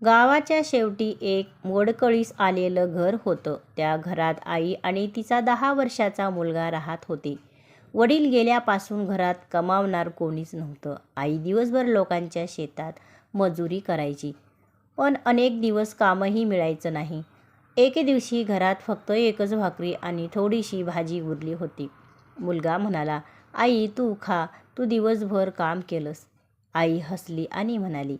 गावाच्या शेवटी एक मोडकळीस आलेलं घर होतं. त्या घरात आई आणि तिचा 10 वर्षाचा मुलगा राहत होते. वडील गेल्यापासून घरात कमावणार कोणीच नव्हतं. आई दिवसभर लोकांच्या शेतात मजुरी करायची, पण अनेक दिवस कामही मिळायचं नाही. एके दिवशी घरात फक्त एकच भाकरी आणि थोडीशी भाजी उरली होती. मुलगा म्हणाला, "आई, तू खा, तू दिवसभर काम केलंस." आई हसली आणि म्हणाली,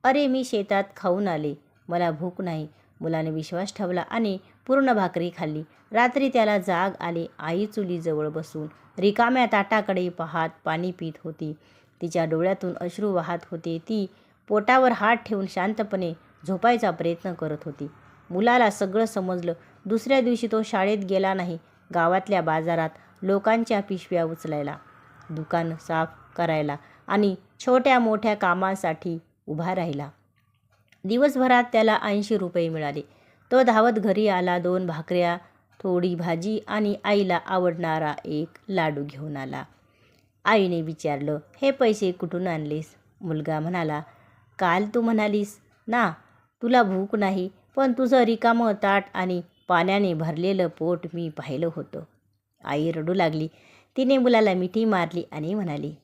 "अरे, मी शेतात खाऊन आले, मला भूक नाही." मुलाने विश्वास ठेवला आणि पूर्ण भाकरी खाल्ली. रात्री त्याला जाग आली. आई चुलीजवळ बसून रिकाम्या ताटाकडे पाहत पाणी पीत होती. तिच्या डोळ्यातून अश्रू वाहत होते. ती पोटावर हात ठेवून शांतपणे झोपायचा प्रयत्न करत होती. मुलाला सगळं समजलं. दुसऱ्या दिवशी तो शाळेत गेला नाही. गावातल्या बाजारात लोकांच्या पिशव्या उचलायला, दुकान साफ करायला आणि छोट्या मोठ्या कामांसाठी उभा राहिला. दिवसभरात त्याला 80 रुपये मिळाले. तो धावत घरी आला. 2 भाकऱ्या, थोडी भाजी आणि आईला आवडणारा एक लाडू घेऊन आला. आईने विचारलं, "हे पैसे कुठून आणलेस?" मुलगा म्हणाला, "काल तू म्हणालीस ना तुला भूक नाही, पण तुझं रिकामं ताट आणि पाण्याने भरलेलं पोट मी पाहिलं होतं." आई रडू लागली. तिने मुलाला मिठी मारली आणि म्हणाली,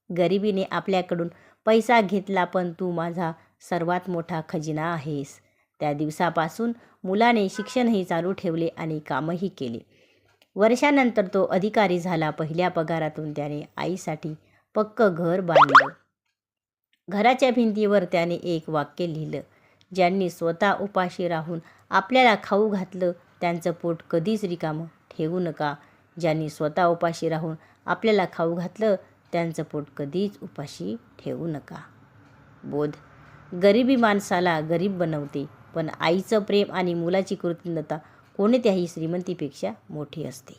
"गरिबीने आपल्याकडून पैसा घेतला, पण तू माझा सर्वात मोठा खजिना आहेस." त्या दिवसापासून मुलाने शिक्षणही चालू ठेवले आणि कामही केले. वर्षानंतर तो अधिकारी झाला. पहिल्या पगारातून त्याने आईसाठी पक्कं घर बांधलं. घराच्या भिंतीवर त्याने एक वाक्य लिहिलं, "ज्यांनी स्वतः उपाशी राहून आपल्याला खाऊ घातलं, त्यांचं पोट कधीच रिकामं ठेवू नका. ज्यांनी स्वतः उपाशी राहून आपल्याला खाऊ घातलं, त्यांचं पोट कधीच उपाशी ठेवू नका." बोध: गरिबी माणसाला गरीब बनवते, पण आईचं प्रेम आणि मुलाची कृतज्ञता कोणत्याही श्रीमंतीपेक्षा मोठी असते.